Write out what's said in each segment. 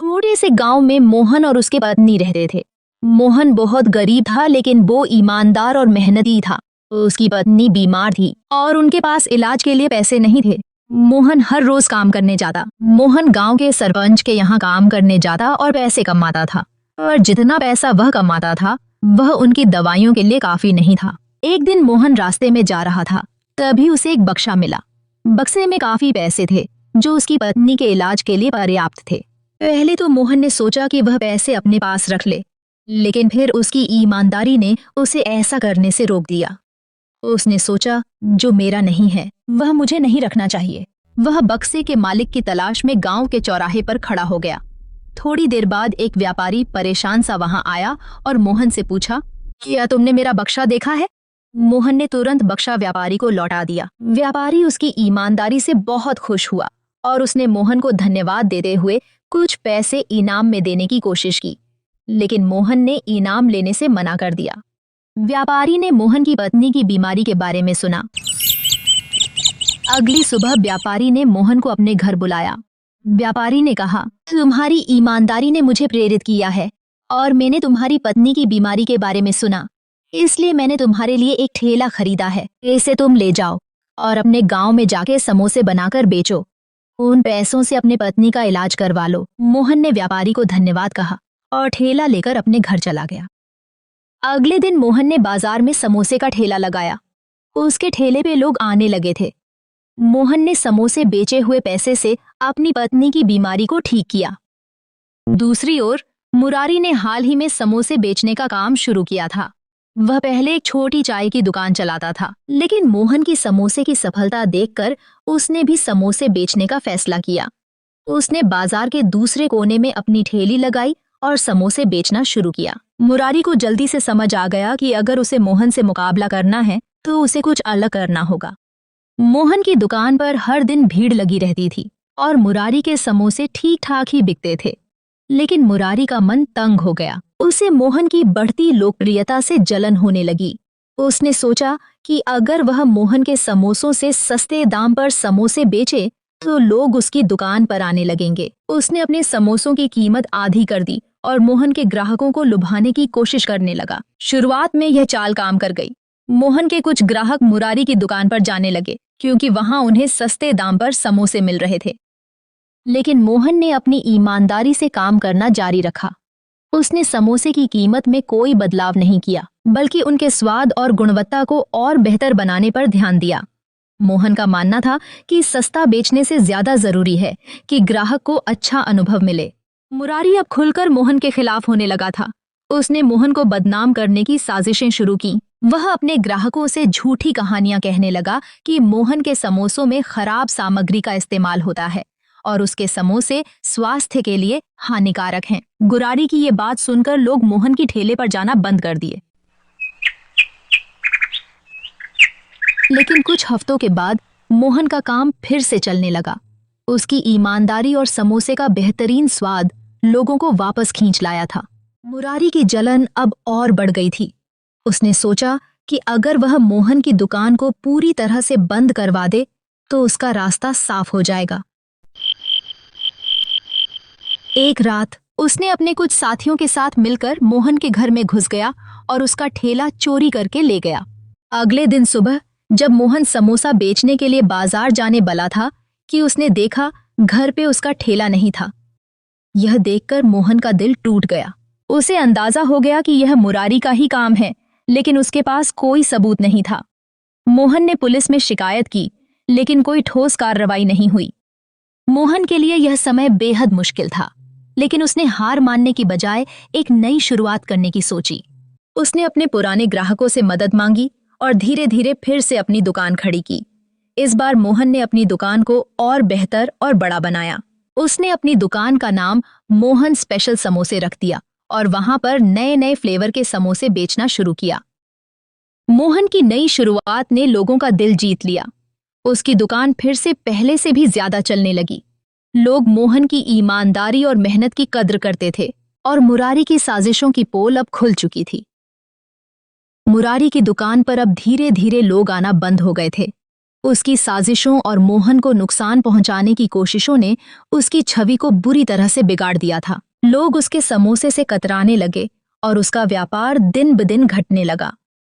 छोटे से गांव में मोहन और उसके पत्नी रहते थे। मोहन बहुत गरीब था, लेकिन वो ईमानदार और मेहनती था। उसकी पत्नी बीमार थी और उनके पास इलाज के लिए पैसे नहीं थे। मोहन हर रोज काम करने जाता। मोहन गांव के सरपंच के यहाँ काम करने जाता और पैसे कमाता था, और जितना पैसा वह कमाता था वह उनकी दवाइयों के लिए काफी नहीं था। एक दिन मोहन रास्ते में जा रहा था, तभी उसे एक बक्सा मिला। बक्से में काफी पैसे थे जो उसकी पत्नी के इलाज के लिए पर्याप्त थे। पहले तो मोहन ने सोचा कि वह पैसे अपने पास रख ले, लेकिन फिर उसकी ईमानदारी ने उसे ऐसा करने से रोक दिया। उसने सोचा, जो मेरा नहीं है वह मुझे नहीं रखना चाहिए। वह बक्से के मालिक की तलाश में गांव के चौराहे पर खड़ा हो गया। थोड़ी देर बाद एक व्यापारी परेशान सा वहां आया और मोहन से पूछा, क्या तुमने मेरा बक्सा देखा है? मोहन ने तुरंत बक्सा व्यापारी को लौटा दिया। व्यापारी उसकी ईमानदारी से बहुत खुश हुआ और उसने मोहन को धन्यवाद देते हुए कुछ पैसे इनाम में देने की कोशिश की, लेकिन मोहन ने इनाम लेने से मना कर दिया। व्यापारी ने मोहन की पत्नी की बीमारी के बारे में सुना। अगली सुबह व्यापारी ने मोहन को अपने घर बुलाया। व्यापारी ने कहा, तुम्हारी ईमानदारी ने मुझे प्रेरित किया है और मैंने तुम्हारी पत्नी की बीमारी के बारे में सुना, इसलिए मैंने तुम्हारे लिए एक ठेला खरीदा है। इसे तुम ले जाओ और अपने गांव में जाके समोसे बनाकर बेचो। उन पैसों से अपने पत्नी का इलाज करवा लो। मोहन ने व्यापारी को धन्यवाद कहा और ठेला लेकर अपने घर चला गया। अगले दिन मोहन ने बाजार में समोसे का ठेला लगाया। उसके ठेले पे लोग आने लगे थे। मोहन ने समोसे बेचे हुए पैसे से अपनी पत्नी की बीमारी को ठीक किया। दूसरी ओर मुरारी ने हाल ही में समोसे बेचने का काम शुरू किया था। वह पहले एक छोटी चाय की दुकान चलाता था, लेकिन मोहन की समोसे की सफलता देखकर उसने भी समोसे बेचने का फैसला किया। उसने बाजार के दूसरे कोने में अपनी ठेली लगाई और समोसे बेचना शुरू किया। मुरारी को जल्दी से समझ आ गया कि अगर उसे मोहन से मुकाबला करना है तो उसे कुछ अलग करना होगा। मोहन की दुकान पर हर दिन भीड़ लगी रहती थी और मुरारी के समोसे ठीक ठाक ही बिकते थे, लेकिन मुरारी का मन तंग हो गया। उसे मोहन की बढ़ती लोकप्रियता से जलन होने लगी। उसने सोचा कि अगर वह मोहन के समोसों से सस्ते दाम पर समोसे बेचे तो लोग उसकी दुकान पर आने लगेंगे। उसने अपने समोसों की कीमत आधी कर दी और मोहन के ग्राहकों को लुभाने की कोशिश करने लगा। शुरुआत में यह चाल काम कर गई। मोहन के कुछ ग्राहक मुरारी की दुकान पर जाने लगे क्योंकि वहां उन्हें सस्ते दाम पर समोसे मिल रहे थे, लेकिन मोहन ने अपनी ईमानदारी से काम करना जारी रखा। उसने समोसे की कीमत में कोई बदलाव नहीं किया, बल्कि उनके स्वाद और गुणवत्ता को और बेहतर बनाने पर ध्यान दिया। मोहन का मानना था कि सस्ता बेचने से ज्यादा जरूरी है कि ग्राहक को अच्छा अनुभव मिले। मुरारी अब खुलकर मोहन के खिलाफ होने लगा था। उसने मोहन को बदनाम करने की साजिशें शुरू की। वह अपने ग्राहकों से झूठी कहानियां कहने लगा कि मोहन के समोसों में खराब सामग्री का इस्तेमाल होता है और उसके समोसे स्वास्थ्य के लिए हानिकारक हैं। मुरारी की ये बात सुनकर लोग मोहन की ठेले पर जाना बंद कर दिए। लेकिन कुछ हफ्तों के बाद मोहन का काम फिर से चलने लगा। उसकी ईमानदारी और समोसे का बेहतरीन स्वाद लोगों को वापस खींच लाया था। मुरारी की जलन अब और बढ़ गई थी। उसने सोचा कि अगर वह मोहन की दुकान को पूरी तरह से बंद करवा दे तो उसका रास्ता साफ हो जाएगा। एक रात उसने अपने कुछ साथियों के साथ मिलकर मोहन के घर में घुस गया और उसका ठेला चोरी करके ले गया। अगले दिन सुबह जब मोहन समोसा बेचने के लिए बाजार जाने वाला था कि उसने देखा घर पे उसका ठेला नहीं था। यह देखकर मोहन का दिल टूट गया। उसे अंदाजा हो गया कि यह मुरारी का ही काम है, लेकिन उसके पास कोई सबूत नहीं था। मोहन ने पुलिस में शिकायत की, लेकिन कोई ठोस कार्रवाई नहीं हुई। मोहन के लिए यह समय बेहद मुश्किल था, लेकिन उसने हार मानने की बजाय एक नई शुरुआत करने की सोची। उसने अपने पुराने ग्राहकों से मदद मांगी और धीरे धीरे फिर से अपनी दुकान खड़ी की। इस बार मोहन ने अपनी दुकान को और बेहतर और बड़ा बनाया। उसने अपनी दुकान का नाम मोहन स्पेशल समोसे रख दिया और वहां पर नए नए फ्लेवर के समोसे बेचना शुरू किया। मोहन की नई शुरुआत ने लोगों का दिल जीत लिया। उसकी दुकान फिर से पहले से भी ज्यादा चलने लगी। लोग मोहन की ईमानदारी और मेहनत की कद्र करते थे और मुरारी की साजिशों की पोल अब खुल चुकी थी। मुरारी की दुकान पर अब धीरे धीरे लोग आना बंद हो गए थे। उसकी साजिशों और मोहन को नुकसान पहुंचाने की कोशिशों ने उसकी छवि को बुरी तरह से बिगाड़ दिया था। लोग उसके समोसे से कतराने लगे और उसका व्यापार दिन ब दिन घटने लगा।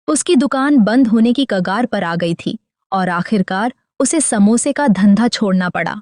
उसकी दुकान बंद होने की कगार पर आ गई थी और आखिरकार उसे समोसे का धंधा छोड़ना पड़ा।